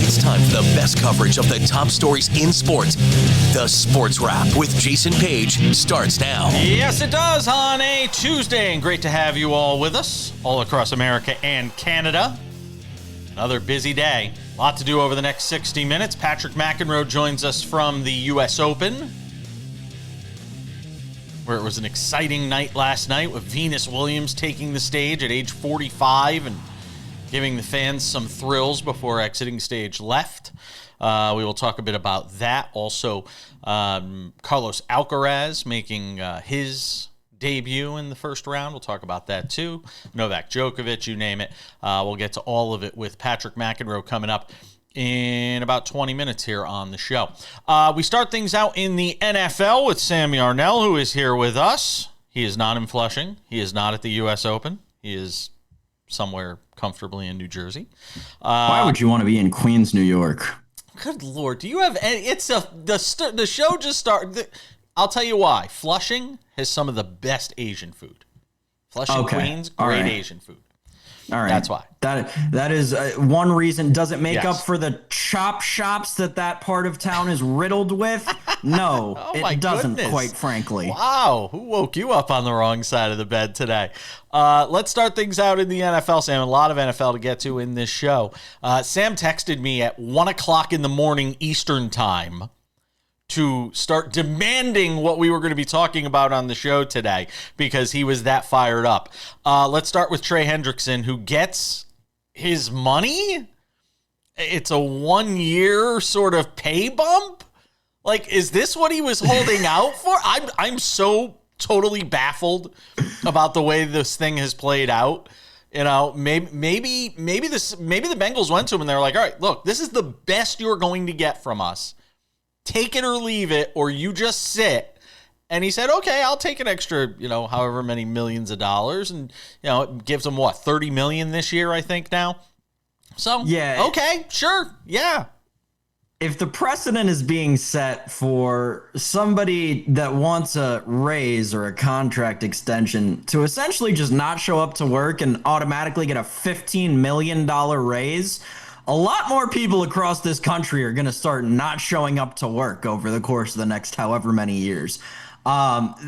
It's time for the best coverage of the top stories in sports. The Sports Wrap with Jason Page starts now. Yes, it does on a Tuesday, and great to have you all with us all across America and Canada. Another busy day. A lot to do over the next 60 minutes. Patrick McEnroe joins us from the U.S. Open, where it was an exciting night last night with Venus Williams taking the stage at age 45 and giving the fans some thrills before exiting stage left. We will talk a bit about that. Also, Carlos Alcaraz making his debut in the first round. We'll talk about that too. Novak Djokovic, you name it. We'll get to all of it with Patrick McEnroe coming up in about 20 minutes here on the show. We start things out in the NFL with Sam Yarnell, who is here with us. He is not in Flushing. He is not at the U.S. Open. He is somewhere comfortably in New Jersey. Why would you want to be in Queens, New York? Good Lord. Do you have any? The show just started. I'll tell you why. Flushing has some of the best Asian food. Flushing, Queens, great Asian food. All right. That's why. That is one reason. Does it make Yes. up for the chop shops that part of town is riddled with? No, it doesn't, goodness. quite frankly. Wow. Who woke you up on the wrong side of the bed today? Let's start things out in the NFL, Sam. A lot of NFL to get to in this show. Sam texted me at 1 o'clock in the morning Eastern time to start demanding what we were going to be talking about on the show today because he was that fired up. Let's start with Trey Hendrickson, who gets his money. It's a 1-year sort of pay bump. Like, is this what he was holding out for? I'm so totally baffled about the way this thing has played out. You know, maybe the Bengals went to him and they were like, all right, look, this is the best you're going to get from us. Take it or leave it, or you just sit. And he said, okay, I'll take an extra, however many millions of dollars. And, it gives him, what, $30 million this year, I think, now? So, yeah. Okay, sure, yeah. If the precedent is being set for somebody that wants a raise or a contract extension to essentially just not show up to work and automatically get a $15 million raise, a lot more people across this country are going to start not showing up to work over the course of the next however many years.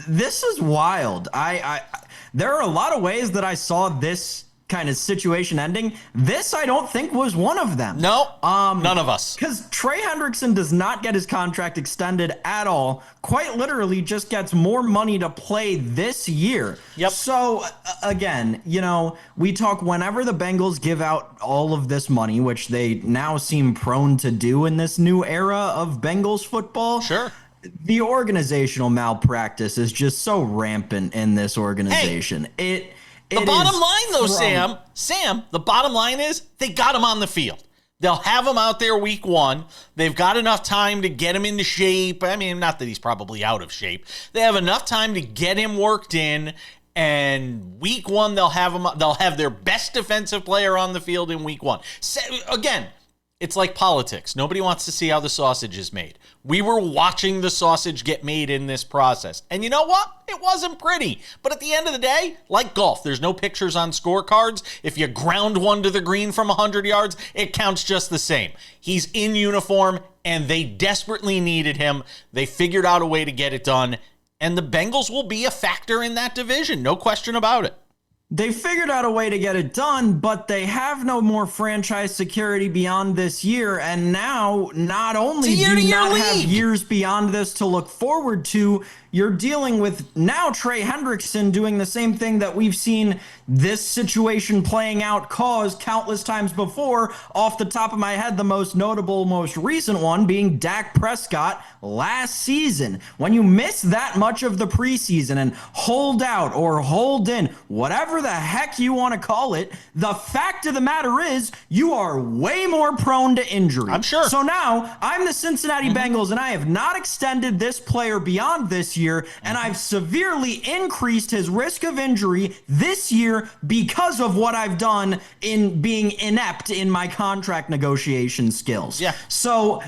This is wild. There are a lot of ways that I saw this kind of situation ending. This, I don't think, was one of them. No, none of us. Because Trey Hendrickson does not get his contract extended at all. Quite literally just gets more money to play this year. Yep. So, again, we talk whenever the Bengals give out all of this money, which they now seem prone to do in this new era of Bengals football. Sure. The organizational malpractice is just so rampant in this organization. Hey. The bottom line, though, Sam, the bottom line is they got him on the field. They'll have him out there week 1. They've got enough time to get him into shape. I mean, not that he's probably out of shape. They have enough time to get him worked in, and week 1 they'll have their best defensive player on the field in week 1. Again, it's like politics. Nobody wants to see how the sausage is made. We were watching the sausage get made in this process. And you know what? It wasn't pretty. But at the end of the day, like golf, there's no pictures on scorecards. If you ground one to the green from 100 yards, it counts just the same. He's in uniform, and they desperately needed him. They figured out a way to get it done. And the Bengals will be a factor in that division. No question about it. They figured out a way to get it done, but they have no more franchise security beyond this year. And now, not only do you not have years beyond this to look forward to, you're dealing with now Trey Hendrickson doing the same thing that we've seen this situation playing out cause countless times before. Off the top of my head, the most notable, most recent one being Dak Prescott last season. When you miss that much of the preseason and hold out or hold in, whatever the heck you want to call it, the fact of the matter is you are way more prone to injury. I'm sure. So now I'm the Cincinnati Bengals and I have not extended this player beyond this year, and I've severely increased his risk of injury this year because of what I've done in being inept in my contract negotiation skills. Yeah. So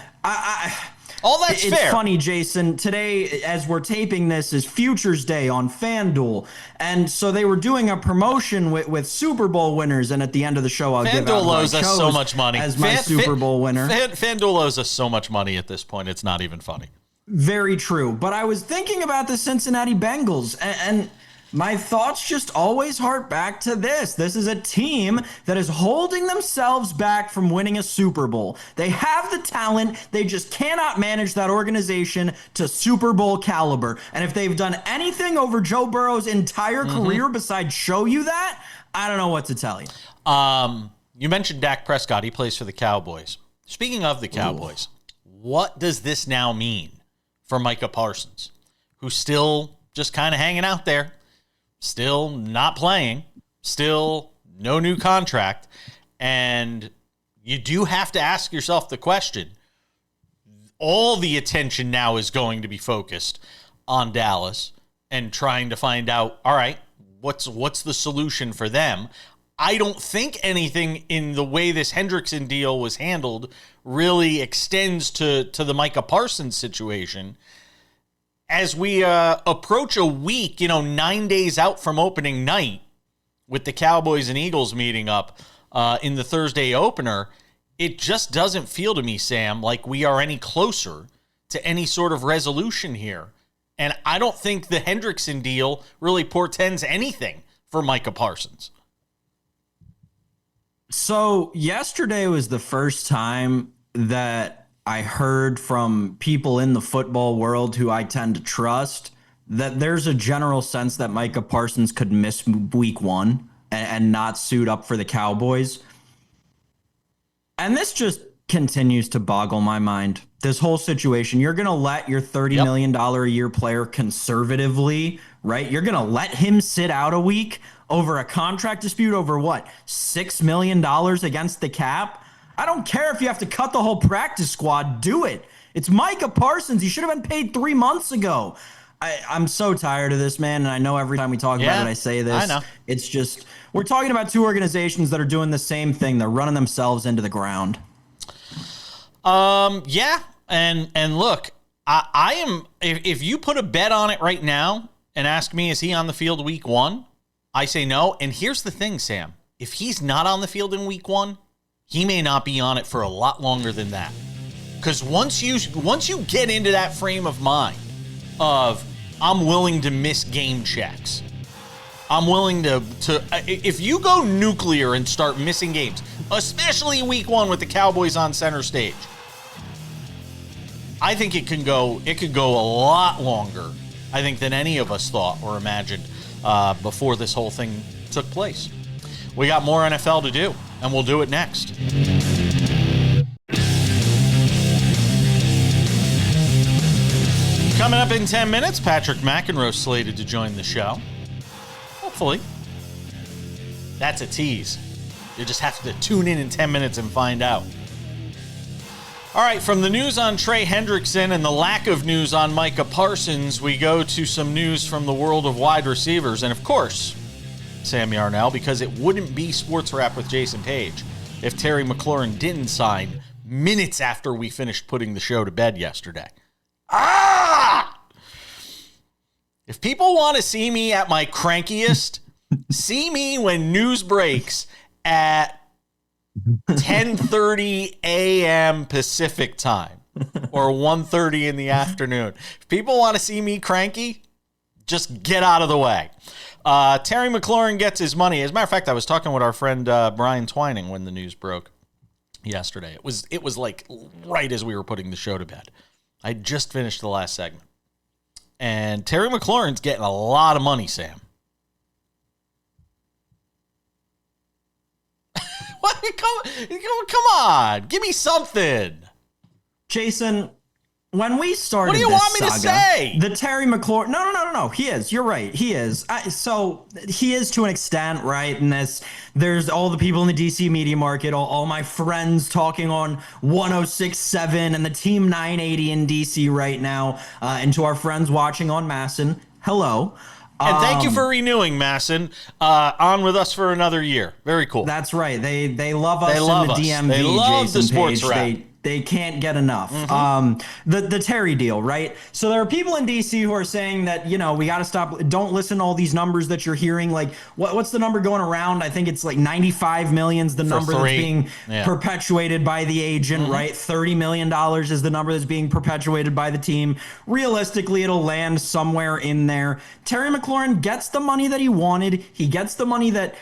All that's fair. It's funny, Jason. Today, as we're taping this, is Futures Day on FanDuel. And so they were doing a promotion with Super Bowl winners. And at the end of the show, I'll give out FanDuel owes us so much money. As my Super Bowl winner. FanDuel owes us so much money at this point. It's not even funny. Very true. But I was thinking about the Cincinnati Bengals, and my thoughts just always hark back to this. This is a team that is holding themselves back from winning a Super Bowl. They have the talent. They just cannot manage that organization to Super Bowl caliber. And if they've done anything over Joe Burrow's entire career besides show you that, I don't know what to tell you. You mentioned Dak Prescott. He plays for the Cowboys. Speaking of the Cowboys, what does this now mean for Micah Parsons, who's still just kind of hanging out there? Still not playing, still no new contract. And you do have to ask yourself the question. All the attention now is going to be focused on Dallas and trying to find out, all right, what's the solution for them? I don't think anything in the way this Hendrickson deal was handled really extends to the Micah Parsons situation. As we approach a week, 9 days out from opening night with the Cowboys and Eagles meeting up in the Thursday opener, it just doesn't feel to me, Sam, like we are any closer to any sort of resolution here. And I don't think the Hendrickson deal really portends anything for Micah Parsons. So yesterday was the first time that I heard from people in the football world who I tend to trust that there's a general sense that Micah Parsons could miss week 1 and not suit up for the Cowboys. And this just continues to boggle my mind. This whole situation, you're going to let your $30 million a year player conservatively, right? You're going to let him sit out a week over a contract dispute over what? $6 million against the cap? I don't care if you have to cut the whole practice squad. Do it. It's Micah Parsons. He should have been paid 3 months ago. I'm so tired of this, man. And I know every time we talk about it, I say this. I know. It's just, we're talking about two organizations that are doing the same thing. They're running themselves into the ground. Yeah. And look, I am, if you put a bet on it right now and ask me, is he on the field week 1? I say no. And here's the thing, Sam. If he's not on the field in week 1, he may not be on it for a lot longer than that. Because once you get into that frame of mind of, I'm willing to miss game checks, I'm willing to if you go nuclear and start missing games, especially week 1 with the Cowboys on center stage, I think it could go a lot longer, I think, than any of us thought or imagined before this whole thing took place. We got more NFL to do, and we'll do it next. Coming up in 10 minutes, Patrick McEnroe slated to join the show. Hopefully. That's a tease. You just have to tune in 10 minutes and find out. All right, from the news on Trey Hendrickson and the lack of news on Micah Parsons, we go to some news from the world of wide receivers. And of course, Sam Yarnell, because it wouldn't be SportsWrap with Jason Page if Terry McLaurin didn't sign minutes after we finished putting the show to bed yesterday. If people want to see me at my crankiest, see me when news breaks at 10:30 a.m. Pacific time or 1:30 in the afternoon. If people want to see me cranky, just get out of the way. Terry McLaurin gets his money. As a matter of fact, I was talking with our friend Brian Twining when the news broke yesterday. It was like right as we were putting the show to bed. I just finished the last segment. And Terry McLaurin's getting a lot of money, Sam. What? Come on. Give me something. Jason, when we started what do you this want me saga, to say? The Terry McLaurin... No. He is. You're right. He is. So he is to an extent, right? And there's all the people in the DC media market, all my friends talking on 106.7 and the Team 980 in DC right now, and to our friends watching on Masson, hello. And thank you for renewing, Masson. On with us for another year. Very cool. That's right. They love us they love in the us. DMV, they love Jason the sports Page. wrap. They can't get enough. The Terry deal, right? So there are people in DC who are saying that, we got to stop. Don't listen to all these numbers that you're hearing. Like, what's the number going around? I think it's like 95 million's the number that's being perpetuated by the agent, right? $30 million is the number that's being perpetuated by the team. Realistically, it'll land somewhere in there. Terry McLaurin gets the money that he wanted. He gets the money that...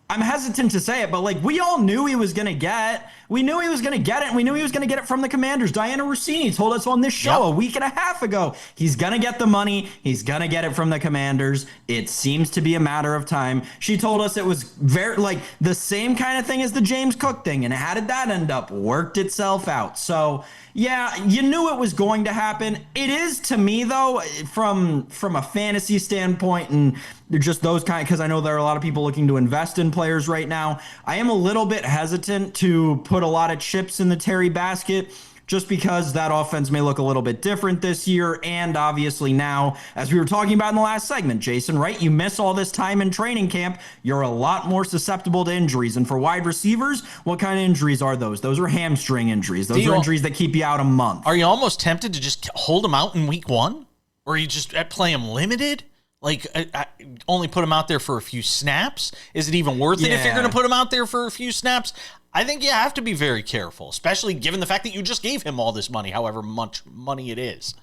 I'm hesitant to say it, but like we all knew he was going to get. We knew he was going to get it, and we knew he was going to get it from the Commanders. Diana Rossini told us on this show a week and a half ago. He's going to get the money. He's going to get it from the Commanders. It seems to be a matter of time. She told us it was very like the same kind of thing as the James Cook thing. And how did that end up? Worked itself out. So yeah, you knew it was going to happen. It is to me though, from a fantasy standpoint, and just those kind, because I know there are a lot of people looking to invest in players right now. I am a little bit hesitant to put a lot of chips in the Terry basket, just because that offense may look a little bit different this year. And obviously now, as we were talking about in the last segment, Jason, right? You miss all this time in training camp, you're a lot more susceptible to injuries. And for wide receivers, what kind of injuries are those? Those are hamstring injuries. Those are injuries that keep you out a month. Are you almost tempted to just hold him out in week one? Or you just play him limited? Like, I only put him out there for a few snaps? Is it even worth it if you're going to put him out there for a few snaps? I think you have to be very careful, especially given the fact that you just gave him all this money, however much money it is.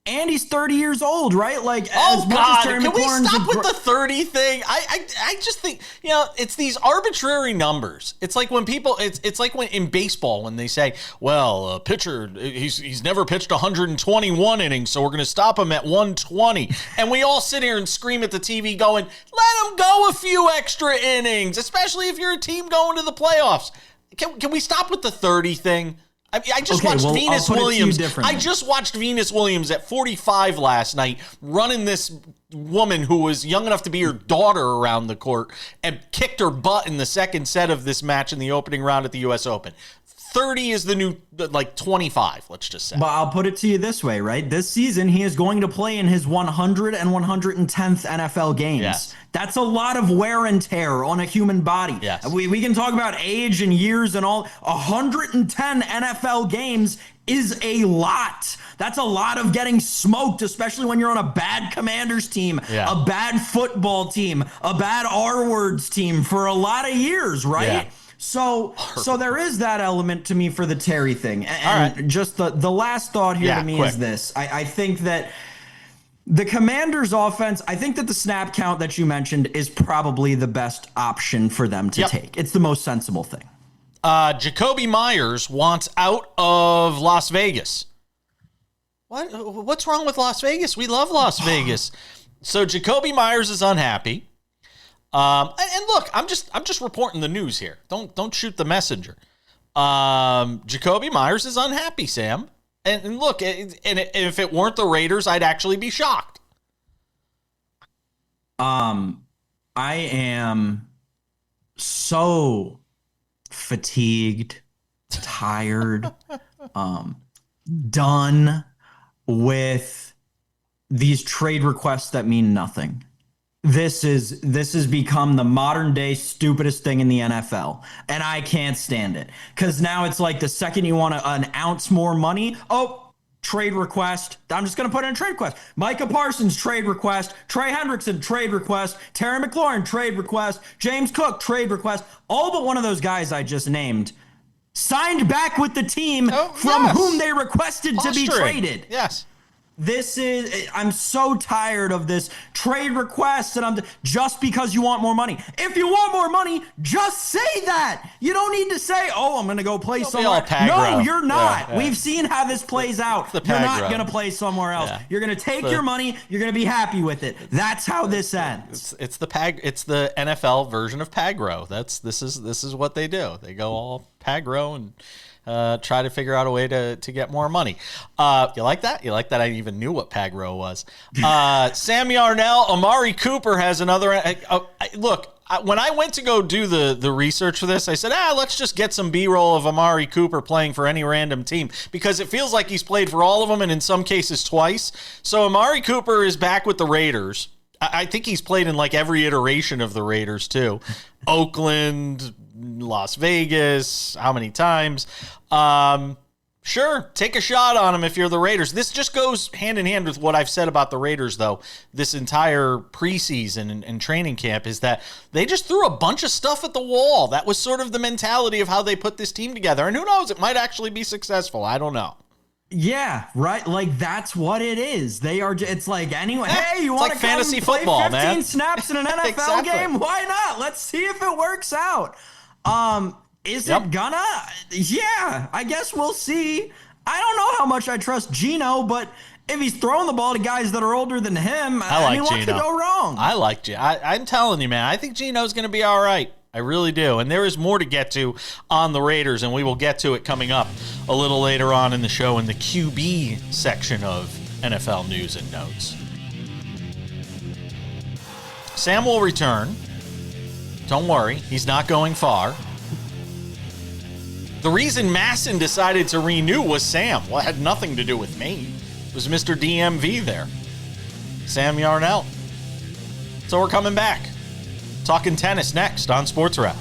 And he's 30 years old, right? Like, oh God, can we stop with the 30 thing? I just think, it's these arbitrary numbers. It's like when people, it's like when in baseball, when they say, well, a pitcher, he's never pitched 121 innings, so we're going to stop him at 120. And we all sit here and scream at the TV going, let him go a few extra innings, especially if you're a team going to the playoffs. Can we stop with the 30 thing? I just watched Venus Williams. I just watched Venus Williams at 45 last night running this woman who was young enough to be her daughter around the court and kicked her butt in the second set of this match in the opening round at the U.S. Open. 30 is the new, 25, let's just say. But I'll put it to you this way, right? This season, he is going to play in his 100 and 110th NFL games. Yes. That's a lot of wear and tear on a human body. Yes. We can talk about age and years and all. 110 NFL games is a lot. That's a lot of getting smoked, especially when you're on a bad Commanders team, a bad football team, a bad R-words team for a lot of years, right? Yeah. So there is that element to me for the Terry thing. And just the last thought here to me is this. I think that the Commanders offense, I think that the snap count that you mentioned is probably the best option for them to take. It's the most sensible thing. Jakobi Meyers wants out of Las Vegas. What's wrong with Las Vegas? We love Las Vegas. So Jakobi Meyers is unhappy. And look, I'm just reporting the news here. Don't shoot the messenger. Jakobi Meyers is unhappy, Sam. And look, if it weren't the Raiders, I'd actually be shocked. I am so fatigued, tired, done with these trade requests that mean nothing. This has become the modern day stupidest thing in the NFL, and I can't stand it. Because now it's like the second you want to an ounce more money, trade request. I'm just going to put in a trade request. Micah Parsons, trade request. Trey Hendrickson, trade request. Terry McLaurin, trade request. James Cook, trade request. All but one of those guys I just named signed back with the team from whom they requested to be traded. Yes. I'm so tired of this trade request, and just because you want more money. If you want more money, just say that. You don't need to say, I'm going to go play somewhere. No, you're not. Yeah. We've seen how this plays out. You're not going to play somewhere else. Yeah. You're going to take your money. You're going to be happy with it. That's how this ends. It's the NFL version of Pagro. This is what they do. They go all Pagro and try to figure out a way to get more money. You like that? You like that I even knew what Pagro was. Sam Yarnell, Amari Cooper has another. Look, when I went to go do the research for this, I said, let's just get some B-roll of Amari Cooper playing for any random team, because it feels like he's played for all of them and in some cases twice. So Amari Cooper is back with the Raiders. I think he's played in like every iteration of the Raiders too. Oakland, Las Vegas, how many times? Sure, take a shot on him if you're the Raiders. This just goes hand in hand with what I've said about the Raiders, though, this entire preseason and training camp, is that they just threw a bunch of stuff at the wall. That was sort of the mentality of how they put this team together. And who knows, it might actually be successful. I don't know. Yeah, right. Like, that's what it is. They are. It's like, anyway, hey, you want to fantasy play football, 15 man. snaps in an NFL Exactly. game? Why not? Let's see if it works out. Is it gonna? Yeah, I guess we'll see. I don't know how much I trust Geno, but if he's throwing the ball to guys that are older than him, what could go wrong? I like Geno. I'm telling you, man, I think Geno's going to be all right. I really do. And there is more to get to on the Raiders, and we will get to it coming up a little later on in the show in the QB section of NFL News and Notes. Sam will return. Don't worry, he's not going far. The reason Masson decided to renew was Sam. Well, it had nothing to do with me. It was Mr. DMV there. Sam Yarnell. So we're coming back. Talking tennis next on SportsWrap.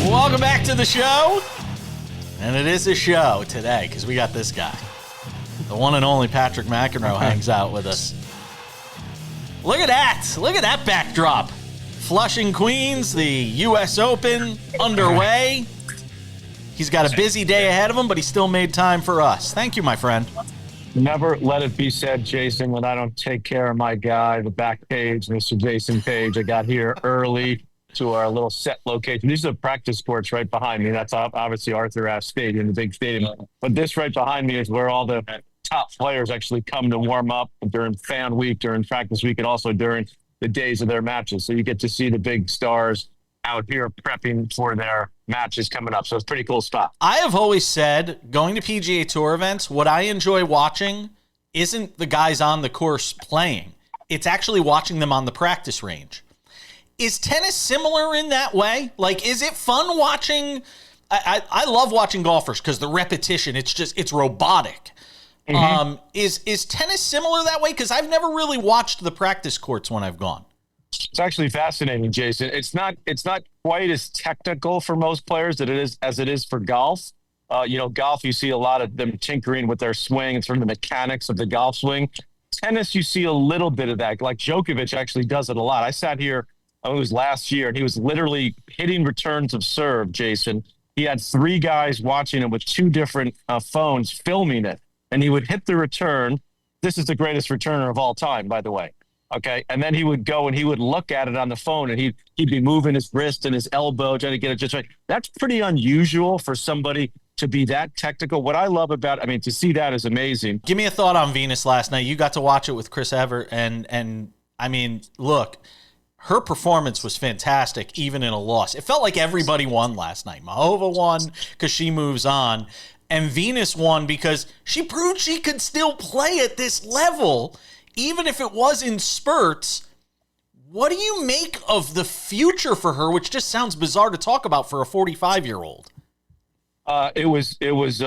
Welcome back to the show. And it is a show today because we got this guy. The one and only Patrick McEnroe hangs out with us. Look at that. Look at that backdrop. Flushing, Queens, the U.S. Open underway. He's got a busy day ahead of him, but he still made time for us. Thank you, my friend. Never let it be said, Jason, when I don't take care of my guy, the back page, Mr. Jason Page. I got here early to our little set location. These are the practice courts right behind me. That's obviously Arthur Ashe Stadium, the big stadium. But this right behind me is where all the top players actually come to warm up during fan week, during practice week, and also during the days of their matches. So you get to see the big stars out here prepping for their matches coming up. So it's a pretty cool spot. I have always said, going to PGA Tour events, what I enjoy watching isn't the guys on the course playing. It's actually watching them on the practice range. Is tennis similar in that way? Like, is it fun watching? I love watching golfers because the repetition, it's robotic. Mm-hmm. Is tennis similar that way? Because I've never really watched the practice courts when I've gone. It's actually fascinating, Jason. It's not quite as technical for most players as it is for golf. Golf, you see a lot of them tinkering with their swing and sort of the mechanics of the golf swing. Tennis, you see a little bit of that. Like Djokovic actually does it a lot. I sat here, it was last year, and he was literally hitting returns of serve, Jason. He had 3 guys watching him with 2 different phones filming it, and he would hit the return. This is the greatest returner of all time, by the way. Okay. And then he would go and he would look at it on the phone, and he'd be moving his wrist and his elbow trying to get it just right. That's pretty unusual for somebody to be that technical. What I love about, to see that is amazing. Give me a thought on Venus last night. You got to watch it with Chris Evert, and look, her performance was fantastic, even in a loss. It felt like everybody won last night. Mahova won because she moves on, and Venus won because she proved she could still play at this level, even if it was in spurts. What do you make of the future for her, which just sounds bizarre to talk about for a 45-year-old? It was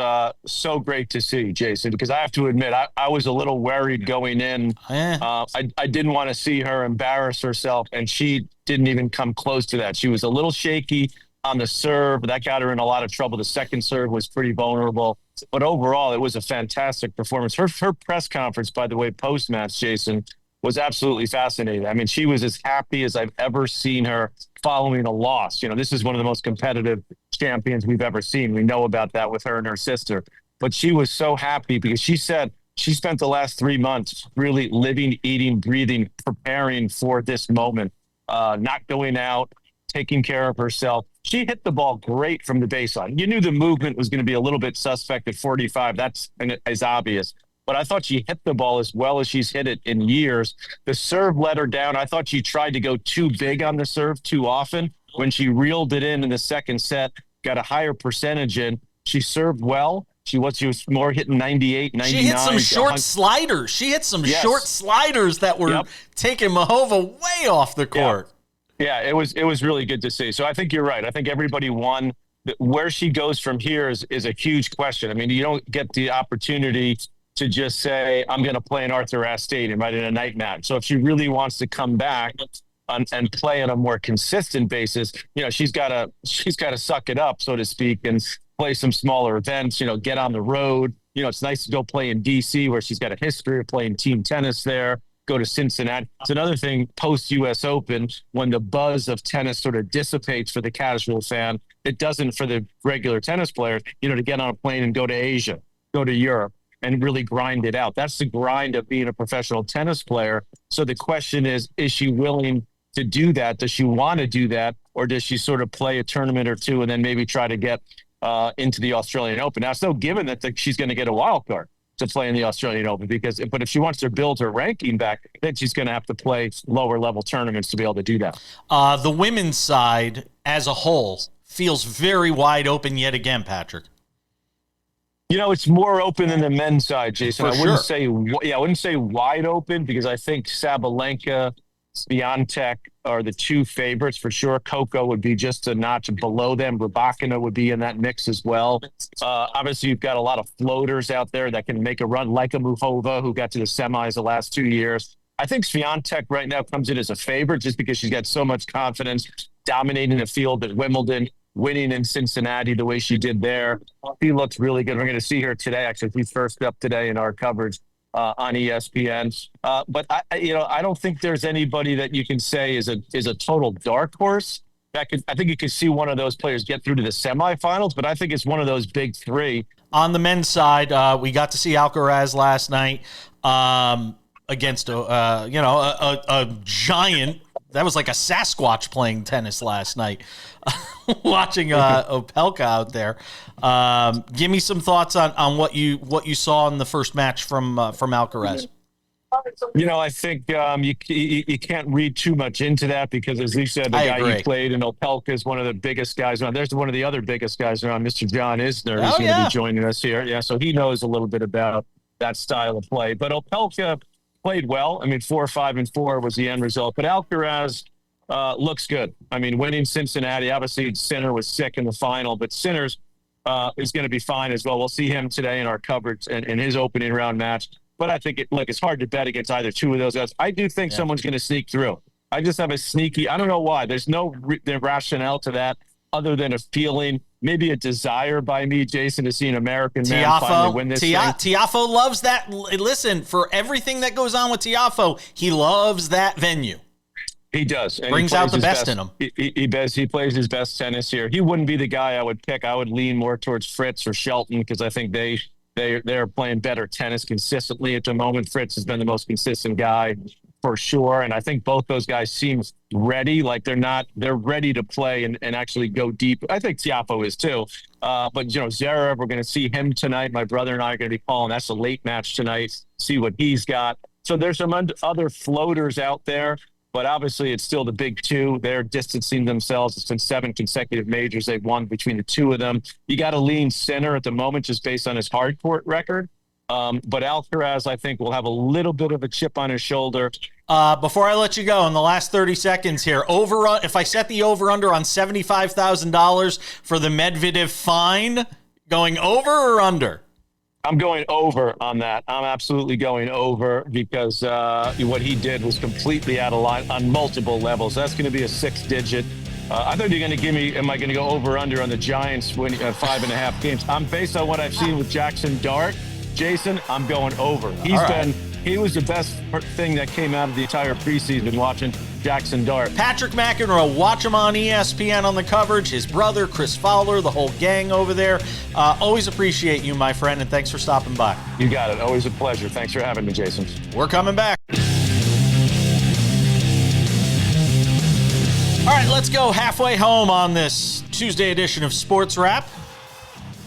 so great to see, Jason, because I have to admit, I was a little worried going in. I didn't want to see her embarrass herself, and she didn't even come close to that. She was a little shaky on the serve. That got her in a lot of trouble. The second serve was pretty vulnerable. But overall, it was a fantastic performance. Her press conference, by the way, post-match, Jason, was absolutely fascinating. She was as happy as I've ever seen her following a loss. This is one of the most competitive champions we've ever seen. We know about that with her and her sister. But she was so happy because she said she spent the last 3 months really living, eating, breathing, preparing for this moment, not going out, taking care of herself. She hit the ball great from the baseline. You knew the movement was going to be a little bit suspect at 45. That's as obvious. But I thought she hit the ball as well as she's hit it in years. The serve let her down. I thought she tried to go too big on the serve too often. When she reeled it in the second set, got a higher percentage in, she served well. She was more hitting 98, 99. She hit some short sliders. She hit some short sliders that were taking Mahova way off the court. Yeah, it was really good to see. So I think you're right. I think everybody won. Where she goes from here is a huge question. You don't get the opportunity to just say, I'm going to play in Arthur Ashe Stadium, right, in a night match. So if she really wants to come back and play on a more consistent basis, she's got to suck it up, so to speak, and play some smaller events, get on the road. It's nice to go play in DC, where she's got a history of playing team tennis there. Go to Cincinnati. It's another thing post-U.S. Open, when the buzz of tennis sort of dissipates for the casual fan. It doesn't for the regular tennis players, to get on a plane and go to Asia, go to Europe, and really grind it out. That's the grind of being a professional tennis player. So the question is she willing to do that? Does she want to do that? Or does she sort of play a tournament or two and then maybe try to get into the Australian Open? Now, it's no given that she's going to get a wild card to play in the Australian Open, but if she wants to build her ranking back, then she's going to have to play lower level tournaments to be able to do that. The women's side as a whole feels very wide open yet again, Patrick. It's more open than the men's side, Jason. I wouldn't say wide open, because I think Sabalenka, Swiatek are the two favorites for sure. Coco would be just a notch below them. Rybakina would be in that mix as well. Obviously, you've got a lot of floaters out there that can make a run, like a Muhova, who got to the semis the last 2 years. I think Swiatek right now comes in as a favorite just because she's got so much confidence, dominating the field at Wimbledon, winning in Cincinnati the way she did there. She looks really good. We're going to see her today. Actually, she's first up today in our coverage on ESPN. But I don't think there's anybody that you can say is a total dark horse. I think you could see one of those players get through to the semifinals, but I think it's one of those big three. On the men's side, we got to see Alcaraz last night against a giant. That was like a Sasquatch playing tennis last night. Watching Opelka out there. Give me some thoughts on what you saw in the first match from Alcaraz. I think you can't read too much into that, because, as you said, the guy he played in Opelka is one of the biggest guys around. There's one of the other biggest guys around, Mr. John Isner, who's going to be joining us here. Yeah, so he knows a little bit about that style of play. But Opelka played well. 4-5-4 was the end result. But Alcaraz looks good. Winning Cincinnati, obviously Sinner was sick in the final, but Sinner's is going to be fine as well. We'll see him today in our coverage and in his opening round match. But I think it's hard to bet against either two of those guys. I do think someone's going to sneak through. I just have a sneaky, I don't know why. There's no rationale to that other than a feeling, maybe a desire by me, Jason, to see an American man finally win this thing. Tiafoe loves that. Listen, for everything that goes on with Tiafoe, he loves that venue. He does. And brings out the best in him. He plays his best tennis here. He wouldn't be the guy I would pick. I would lean more towards Fritz or Shelton, because I think they're playing better tennis consistently at the moment. Fritz has been the most consistent guy for sure. And I think both those guys seem ready. Like they're ready to play and actually go deep. I think Tiafoe is too. But Zverev, we're going to see him tonight. My brother and I are going to be calling. That's a late match tonight. See what he's got. So there's some other floaters out there. But obviously, it's still the big two. They're distancing themselves. It's been 7 consecutive majors they've won between the two of them. You got to lean Sinner at the moment just based on his hard court record. But Alcaraz, I think, will have a little bit of a chip on his shoulder. Before I let you go, in the last 30 seconds here, if I set the over-under on $75,000 for the Medvedev fine, going over or under? I'm going over on that. I'm absolutely going over, because what he did was completely out of line on multiple levels. That's going to be a 6-digit. I thought you were going to give me, am I going to go over under on the Giants winning 5.5 games? I'm based on what I've seen with Jackson Dart. Jason, I'm going over. He was the best thing that came out of the entire preseason watching Jackson Dart. Patrick McEnroe, watch him on ESPN on the coverage. His brother, Chris Fowler, the whole gang over there. Always appreciate you, my friend, and thanks for stopping by. You got it. Always a pleasure. Thanks for having me, Jason. We're coming back. All right, let's go halfway home on this Tuesday edition of Sports Wrap.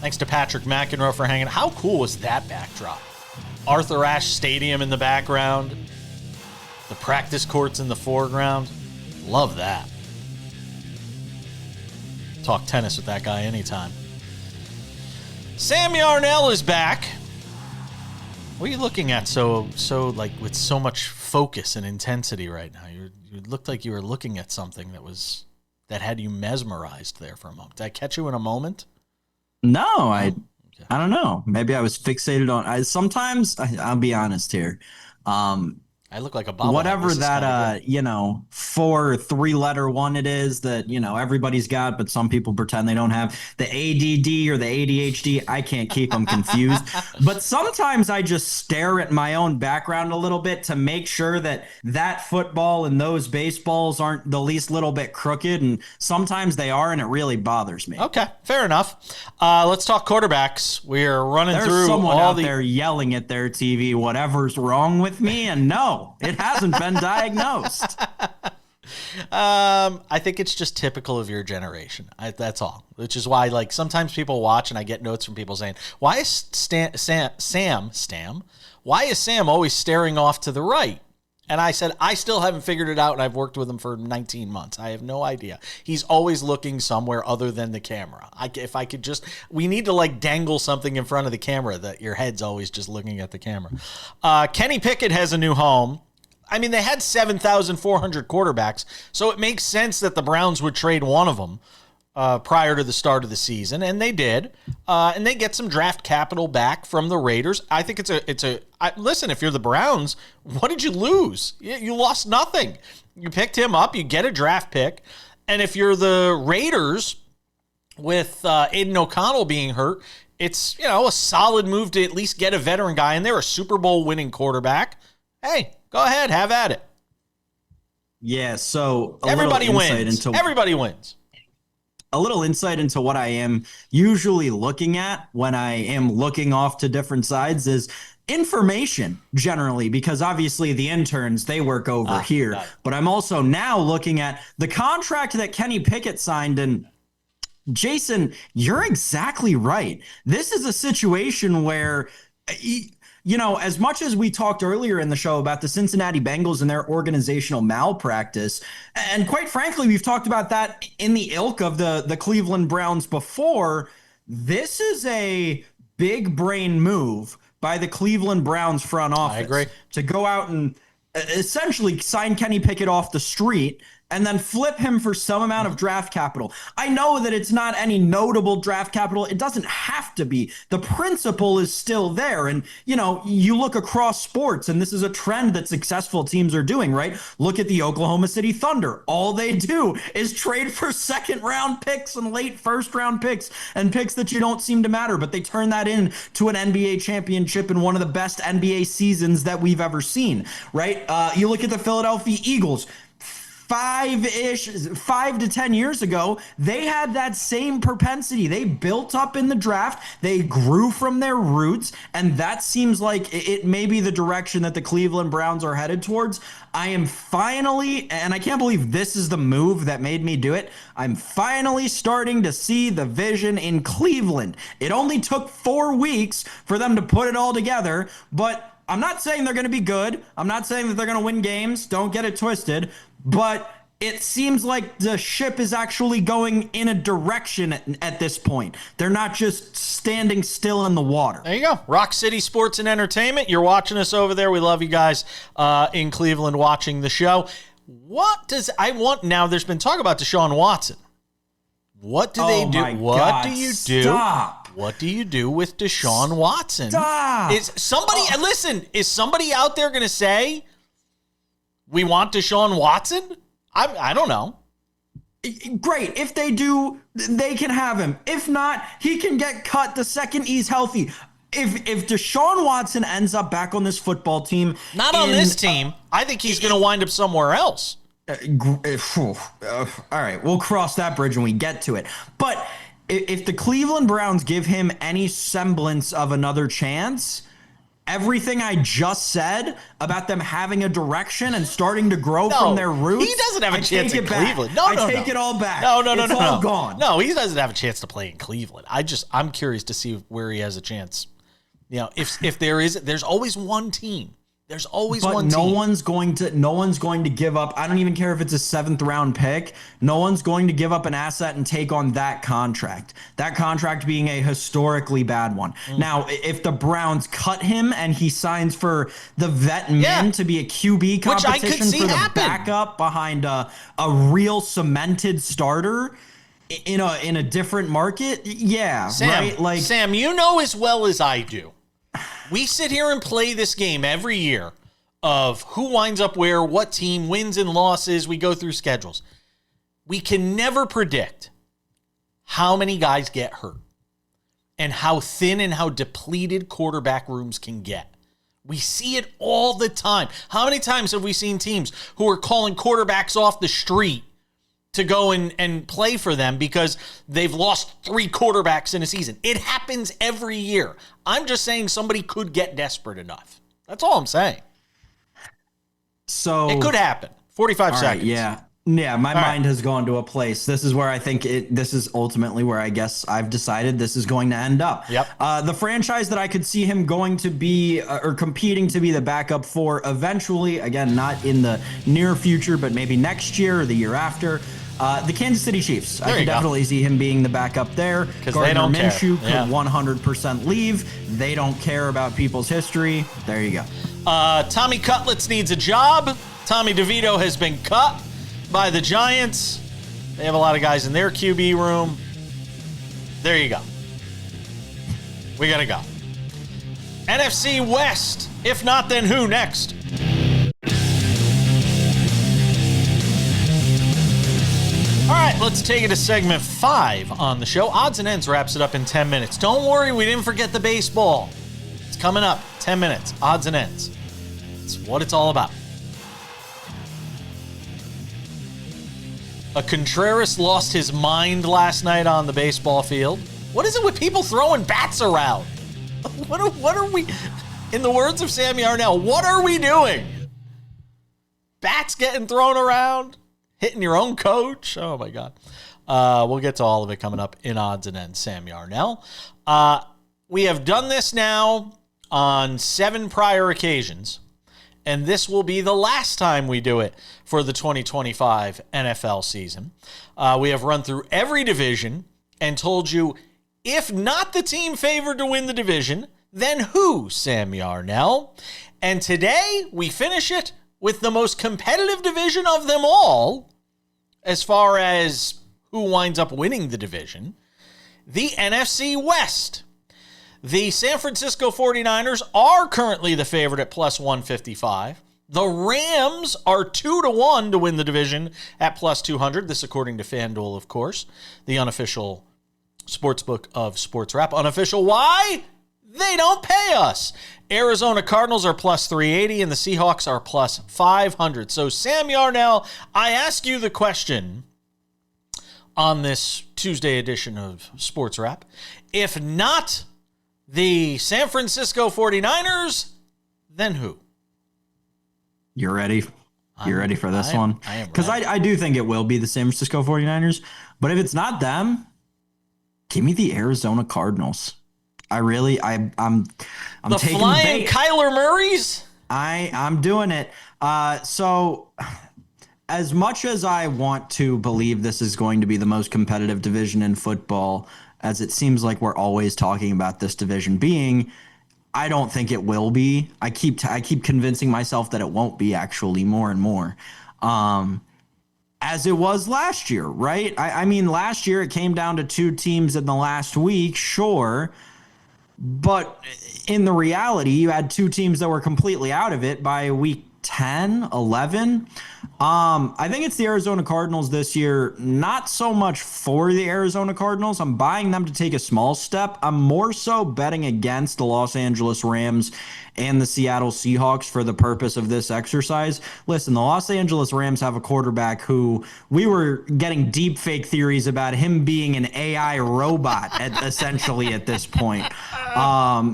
Thanks to Patrick McEnroe for hanging. How cool was that backdrop? Arthur Ashe Stadium in the background. The practice courts in the foreground. Love that. Talk tennis with that guy anytime. Sam Yarnell is back. What are you looking at so like with so much focus and intensity right now? You looked like you were looking at something that had you mesmerized there for a moment. Did I catch you in a moment? No, I don't know. Maybe I was fixated on. Sometimes I'll be honest here. I look like a bobblehead. Whatever that, 4 3-letter one it is that, everybody's got, but some people pretend they don't have. The ADD or the ADHD, I can't keep them confused. But sometimes I just stare at my own background a little bit to make sure that football and those baseballs aren't the least little bit crooked. And sometimes they are, and it really bothers me. Okay, fair enough. Let's talk quarterbacks. We're running through There's someone all out there yelling at their TV, whatever's wrong with me, and no. It hasn't been diagnosed. I think it's just typical of your generation. That's all. Which is why, sometimes people watch and I get notes from people saying, "Why is Sam? Why is Sam always staring off to the right?" And I said, I still haven't figured it out, and I've worked with him for 19 months. I have no idea. He's always looking somewhere other than the camera. We need to dangle something in front of the camera that your head's always just looking at the camera. Kenny Pickett has a new home. I mean, they had 7,400 quarterbacks, so it makes sense that the Browns would trade one of them prior to the start of the season, and they did. And they get some draft capital back from the Raiders. I think listen, if you're the Browns, what did you lose? You lost nothing. You picked him up, you get a draft pick. And if you're the Raiders, with Aiden O'Connell being hurt, it's, a solid move to at least get a veteran guy in there, a Super Bowl winning quarterback. Hey, go ahead, have at it. Yeah, so everybody wins. Everybody wins. A little insight into what I am usually looking at when I am looking off to different sides is information generally, because obviously the interns, they work over here. But I'm also now looking at the contract that Kenny Pickett signed. And Jason, you're exactly right. This is a situation where as much as we talked earlier in the show about the Cincinnati Bengals and their organizational malpractice, and quite frankly, we've talked about that in the ilk of the Cleveland Browns before, this is a big brain move by the Cleveland Browns front office. I agree. To go out and essentially sign Kenny Pickett off the street and then flip him for some amount of draft capital. I know that it's not any notable draft capital. It doesn't have to be. The principle is still there. And, you look across sports, and this is a trend that successful teams are doing, right? Look at the Oklahoma City Thunder. All they do is trade for second-round picks and late first-round picks and picks that you don't seem to matter, but they turn that into an NBA championship in one of the best NBA seasons that we've ever seen, right? You look at the Philadelphia Eagles. 5 to 10 years ago, they had that same propensity. They built up in the draft. They grew from their roots, and that seems like it may be the direction that the Cleveland Browns are headed towards. I am finally, and I can't believe this is the move that made me do it, I'm finally starting to see the vision in Cleveland. It only took 4 weeks for them to put it all together, but I'm not saying they're going to be good. I'm not saying that they're going to win games. Don't get it twisted. But it seems like the ship is actually going in a direction at this point. They're not just standing still in the water. There you go. Rock City Sports and Entertainment. You're watching us over there. We love you guys in Cleveland watching the show. Now there's been talk about Deshaun Watson. What do they do? What do you do? Stop. What do you do with Deshaun Watson? Stop. Is somebody out there going to say, we want Deshaun Watson? I don't know. Great. If they do, they can have him. If not, he can get cut the second he's healthy. If Deshaun Watson ends up back on this football team. Not on this team. I think he's going to wind up somewhere else. All right. We'll cross that bridge when we get to it. But if the Cleveland Browns give him any semblance of another chance, everything I just said about them having a direction and starting to grow from their roots. He doesn't have a chance in Cleveland. I take it all back. No. It's all gone. No, he doesn't have a chance to play in Cleveland. I'm curious to see where he has a chance. If there's always one team. There's always one team. But no one's going to give up. I don't even care if it's a 7th round pick. No one's going to give up an asset and take on that contract. That contract being a historically bad one. Now, if the Browns cut him and he signs for the vet men to be a QB competition for the backup behind a real cemented starter, in a different market, yeah, Sam, right? Like Sam, you know as well as I do, we sit here and play this game every year of who winds up where, what team wins and losses. We go through schedules. We can never predict how many guys get hurt and how thin and how depleted quarterback rooms can get. We see it all the time. How many times have we seen teams who are calling quarterbacks off the street to go and play for them because they've lost 3 quarterbacks in a season? It happens every year. I'm just saying somebody could get desperate enough. That's all I'm saying. So it could happen. 45 seconds. Right, yeah. Yeah, my mind has gone to a place. This is where I think this is ultimately where I guess I've decided this is going to end up. Yep. The franchise that I could see him going to be or competing to be the backup for eventually, again, not in the near future, but maybe next year or the year after, the Kansas City Chiefs. I could definitely see him being the backup there. Because they don't care. Minshew could 100% leave. They don't care about people's history. There you go. Tommy Cutlets needs a job. Tommy DeVito has been cut by the Giants. They have a lot of guys in their QB room. There you go. We got to go. NFC West. If not, then who next? All right, let's take it to segment 5 on the show. Odds and Ends wraps it up in 10 minutes. Don't worry, we didn't forget the baseball. It's coming up. 10 minutes. Odds and Ends. It's what it's all about. A Contreras lost his mind last night on the baseball field. What is it with people throwing bats around? What are we, in the words of Sam Yarnell, what are we doing? Bats getting thrown around? Hitting your own coach? Oh, my God. We'll get to all of it coming up in Odds and Ends, Sam Yarnell. We have done this now on 7 prior occasions, and this will be the last time we do it for the 2025 NFL season. We have run through every division and told you, if not the team favored to win the division, then who, Sam Yarnell? And today, we finish it with the most competitive division of them all, as far as who winds up winning the division, the NFC West. The San Francisco 49ers are currently the favorite at plus 155. The Rams are 2-1 to win the division at plus 200. This according to FanDuel, of course, the unofficial sportsbook of SportsWrap. Unofficial, why? They don't pay us. Arizona Cardinals are plus 380 and the Seahawks are plus 500. So, Sam Yarnell, I ask you the question on this Tuesday edition of SportsWrap. If not the San Francisco 49ers, then who? You're ready? You're ready for this one? I am because I do think it will be the San Francisco 49ers. But if it's not them, give me the Arizona Cardinals. I'm the taking flying Kyler Murrays? I'm doing it. So as much as I want to believe this is going to be the most competitive division in football, as it seems like we're always talking about this division being, I don't think it will be. I keep convincing myself that it won't be, actually, more and more. As it was last year, right? I mean, last year it came down to 2 teams in the last week, sure. But in the reality, you had 2 teams that were completely out of it by week 10, 11. I think it's the Arizona Cardinals this year, not so much for the Arizona Cardinals. I'm buying them to take a small step. I'm more so betting against the Los Angeles Rams and the Seattle Seahawks for the purpose of this exercise. Listen, the Los Angeles Rams have a quarterback who we were getting deep fake theories about him being an AI robot essentially at this point.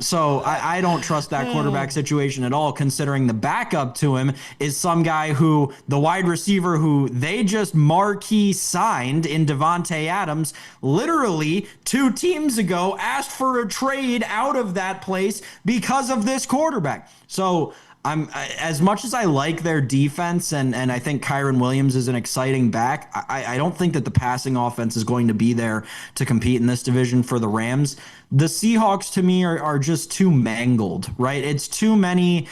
So I don't trust that quarterback situation at all, considering the backup to him is some guy who, the wide receiver who they just marquee signed in Devontae Adams, literally 2 teams ago asked for a trade out of that place because of this quarterback. So I'm, as much as I like their defense and I think Kyron Williams is an exciting back, I don't think that the passing offense is going to be there to compete in this division for the Rams. The Seahawks, to me, are just too mangled, right? It's too many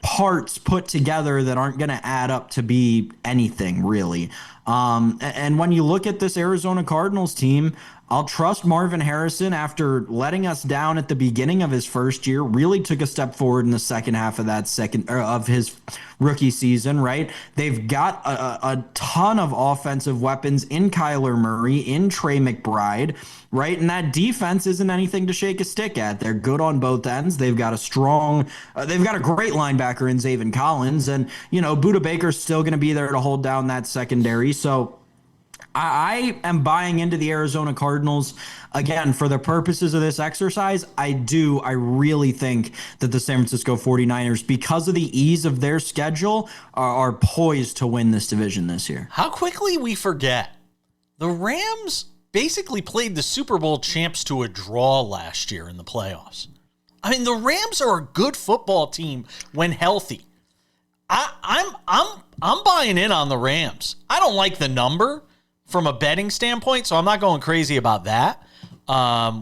parts put together that aren't going to add up to be anything really. And when you look at this Arizona Cardinals team, I'll trust Marvin Harrison after letting us down at the beginning of his first year. Really took a step forward in the second half of of his rookie season, right? They've got a ton of offensive weapons in Kyler Murray, in Trey McBride, right? And that defense isn't anything to shake a stick at. They're good on both ends. They've got a great linebacker in Zaven Collins, and Budda Baker's still going to be there to hold down that secondary. So I am buying into the Arizona Cardinals. Again, for the purposes of this exercise, I really think that the San Francisco 49ers, because of the ease of their schedule, are poised to win this division this year. How quickly we forget. The Rams basically played the Super Bowl champs to a draw last year in the playoffs. I mean, the Rams are a good football team when healthy. I'm buying in on the Rams. I don't like the number from a betting standpoint, so I'm not going crazy about that.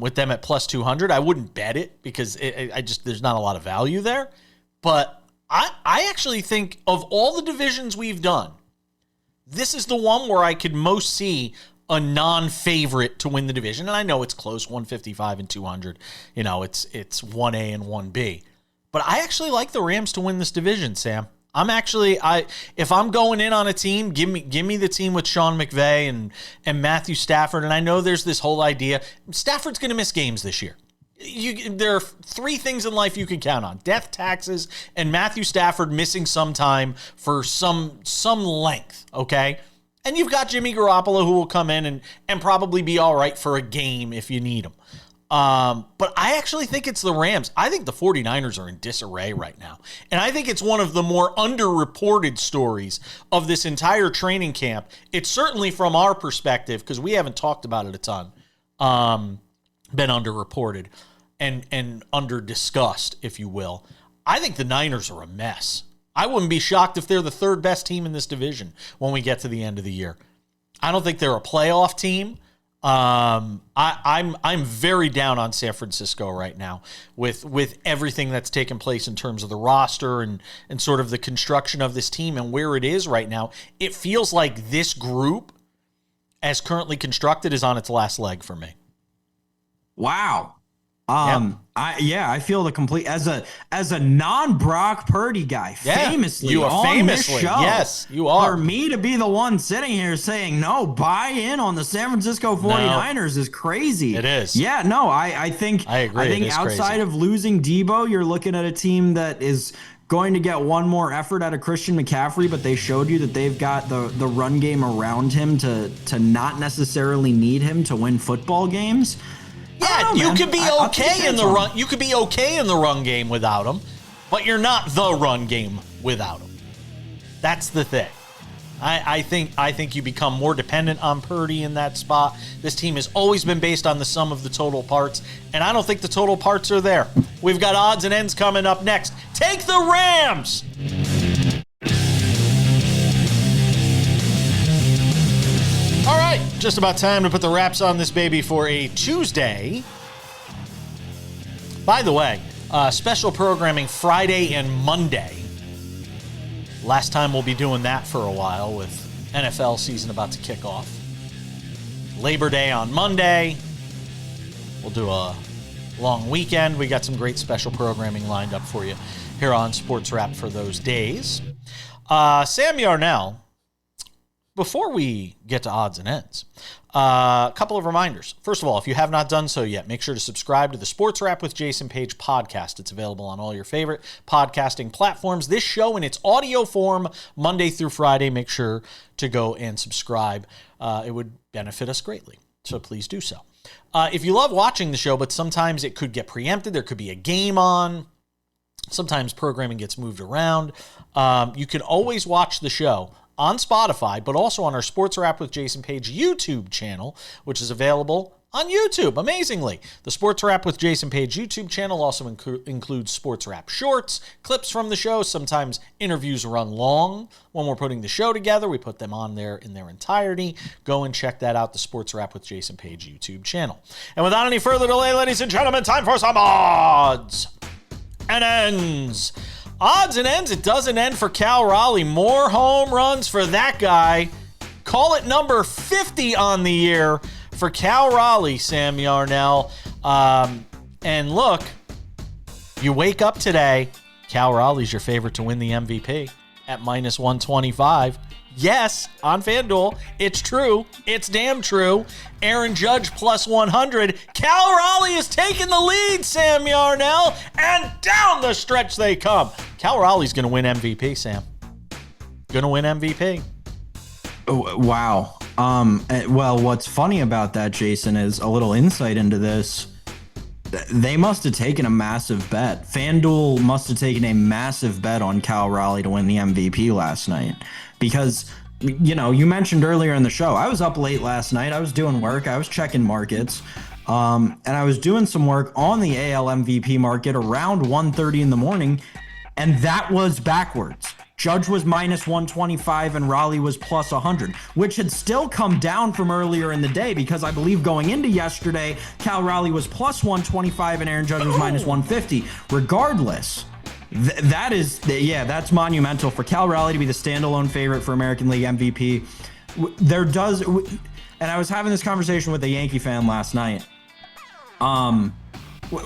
With them at plus 200, I wouldn't bet it because there's not a lot of value there. But I actually think of all the divisions we've done, this is the one where I could most see a non-favorite to win the division. And I know it's close, 155 and 200. It's 1A and 1B. But I actually like the Rams to win this division, Sam. If I'm going in on a team, give me the team with Sean McVay and Matthew Stafford. And I know there's this whole idea Stafford's going to miss games this year. There are three things in life you can count on: death, taxes, and Matthew Stafford missing some time for some length. Okay. And you've got Jimmy Garoppolo, who will come in and probably be all right for a game if you need him. But I actually think it's the Rams. I think the 49ers are in disarray right now. And I think it's one of the more underreported stories of this entire training camp. It's certainly from our perspective, because we haven't talked about it a ton, been underreported and under-discussed, if you will. I think the Niners are a mess. I wouldn't be shocked if they're the third best team in this division when we get to the end of the year. I don't think they're a playoff team. I'm very down on San Francisco right now with everything that's taken place in terms of the roster and sort of the construction of this team and where it is right now. It feels like this group, as currently constructed, is on its last leg for me. Wow. I feel the complete as a non-Brock Purdy guy, famously you are on famously this show. Yes, you are. For me to be the one sitting here saying no, buy in on the San Francisco 49ers is crazy. It is. Yeah, no, I think I agree. I think outside of losing Debo, you're looking at a team that is going to get one more effort out of Christian McCaffrey, but they showed you that they've got the run game around him to not necessarily need him to win football games. Yeah, you could be okay in the run. You could be okay in the run game without him, but you're not the run game without him. That's the thing. I think you become more dependent on Purdy in that spot. This team has always been based on the sum of the total parts, and I don't think the total parts are there. We've got odds and ends coming up next. Take the Rams! All right, just about time to put the wraps on this baby for a Tuesday. By the way, special programming Friday and Monday. Last time we'll be doing that for a while with NFL season about to kick off. Labor Day on Monday. We'll do a long weekend. We got some great special programming lined up for you here on SportsWrap for those days. Sam Yarnell. Before we get to odds and ends, a couple of reminders. First of all, if you have not done so yet, make sure to subscribe to the SportsWrap with Jason Page podcast. It's available on all your favorite podcasting platforms. This show in its audio form, Monday through Friday, make sure to go and subscribe. It would benefit us greatly, so please do so. If you love watching the show, but sometimes it could get preempted, there could be a game on, sometimes programming gets moved around, you can always watch the show on Spotify, but also on our SportsWrap with Jason Page YouTube channel, which is available on YouTube, amazingly. The SportsWrap with Jason Page YouTube channel also includes SportsWrap shorts, clips from the show. Sometimes interviews run long when we're putting the show together. We put them on there in their entirety. Go and check that out, the SportsWrap with Jason Page YouTube channel. And without any further delay, ladies and gentlemen, time for some odds and ends. Odds and ends, it doesn't end for Cal Raleigh. More home runs for that guy. Call it number 50 on the year for Cal Raleigh, Sam Yarnell. And look, you wake up today, Cal Raleigh's your favorite to win the MVP at minus 125. Yes, on FanDuel, it's true. It's damn true. Aaron Judge plus 100. Cal Raleigh is taking the lead, Sam Yarnell, and down the stretch they come. Cal Raleigh's going to win MVP, Sam. Going to win MVP. Oh, wow. Well, what's funny about that, Jason, is a little insight into this. They must have taken a massive bet. FanDuel must have taken a massive bet on Cal Raleigh to win the MVP last night. Because, you mentioned earlier in the show, I was up late last night. I was doing work. I was checking markets. And I was doing some work on the AL MVP market around 1:30 in the morning. And that was backwards. Judge was minus 125 and Raleigh was plus 100, which had still come down from earlier in the day because I believe going into yesterday, Cal Raleigh was plus 125 and Aaron Judge was minus 150. Regardless, that's monumental for Cal Raleigh to be the standalone favorite for American League MVP. And I was having this conversation with a Yankee fan last night.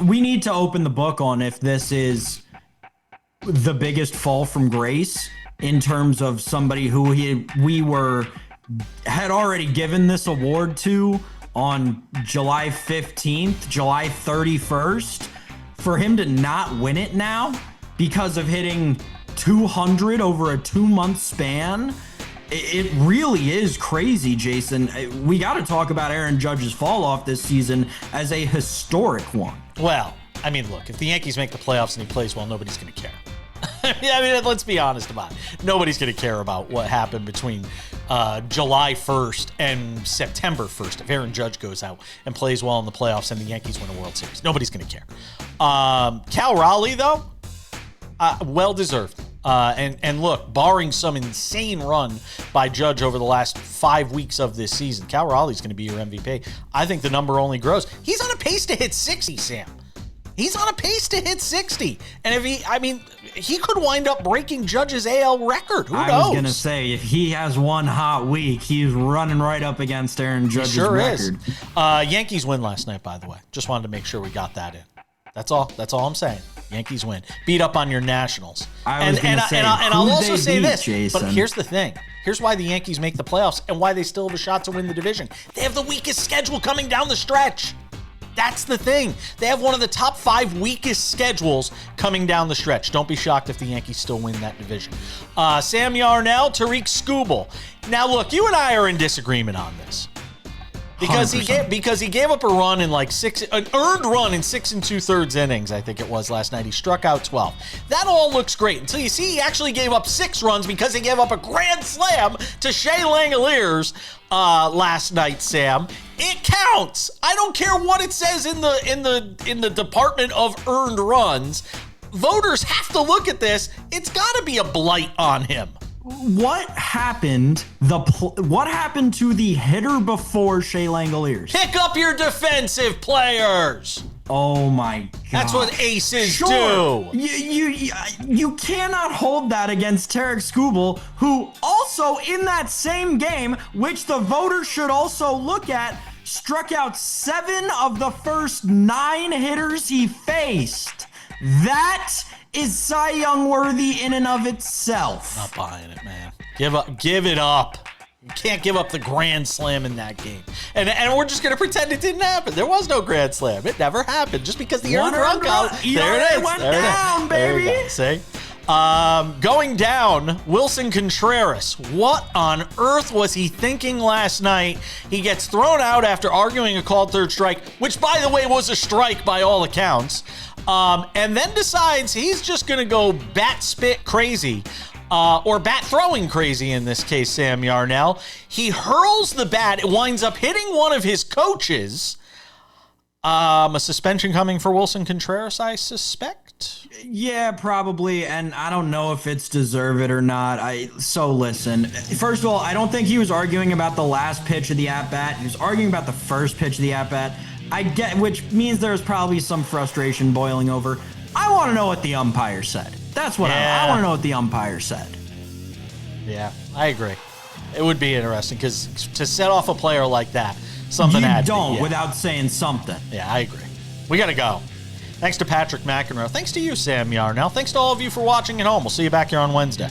We need to open the book on if this is the biggest fall from grace in terms of somebody who had already given this award to on July 15th, July 31st, for him to not win it now because of hitting 200 over a 2-month span. It really is crazy, Jason. We got to talk about Aaron Judge's fall off this season as a historic one. Well, I mean, look, if the Yankees make the playoffs and he plays well, nobody's going to care. I mean, let's be honest about it. Nobody's going to care about what happened between July 1st and September 1st if Aaron Judge goes out and plays well in the playoffs and the Yankees win a World Series. Nobody's going to care. Cal Raleigh, though, well-deserved. And look, barring some insane run by Judge over the last 5 weeks of this season, Cal Raleigh's going to be your MVP. I think the number only grows. He's on a pace to hit 60, Sam. He's on a pace to hit 60. And he could wind up breaking Judge's AL record. Who knows? I was going to say, if he has one hot week, he's running right up against Aaron Judge's record. Is. Yankees win last night, by the way. Just wanted to make sure we got that in. That's all I'm saying. Yankees win. Beat up on your Nationals. And I'll also say this, Jason? But here's the thing. Here's why the Yankees make the playoffs and why they still have a shot to win the division. They have the weakest schedule coming down the stretch. That's the thing. They have one of the top 5 weakest schedules coming down the stretch. Don't be shocked if the Yankees still win that division. Sam Yarnell, Tariq Skubal. Now, look, you and I are in disagreement on this. Because he gave up a run in an earned run in 6 2/3 innings, I think it was last night. He struck out 12. That all looks great until you see he actually gave up 6 runs because he gave up a grand slam to Shea Langoliers last night, Sam. It counts. I don't care what it says in the department of earned runs. Voters have to look at this. It's got to be a blight on him. What happened? What happened to the hitter before Shea Langoliers? Pick up your defensive players. Oh my God! That's what aces do. You cannot hold that against Tariq Skubal, who also in that same game, which the voters should also look at, struck out 7 of the first 9 hitters he faced. That is Cy Young worthy in and of itself. Not buying it, man. Give it up. You can't give up the grand slam in that game. And we're just going to pretend it didn't happen. There was no grand slam. It never happened. Just because the earned run got there it is. Went down, baby. See? Going down, Wilson Contreras. What on earth was he thinking last night? He gets thrown out after arguing a called third strike, which, by the way, was a strike by all accounts. And then decides he's just going to go bat spit crazy, or bat throwing crazy in this case, Sam Yarnell. He hurls the bat. It winds up hitting one of his coaches. A suspension coming for Wilson Contreras, I suspect. Yeah, probably, and I don't know if it's deserved or not. So listen, first of all, I don't think he was arguing about the last pitch of the at-bat. He was arguing about the first pitch of the at-bat. I get, which means there's probably some frustration boiling over. I want to know what the umpire said. That's what I want to know what the umpire said. Yeah, I agree. It would be interesting because to set off a player like that, something had to be. You don't without saying something. Yeah, I agree. We got to go. Thanks to Patrick McEnroe. Thanks to you, Sam Yarnell. Thanks to all of you for watching at home. We'll see you back here on Wednesday.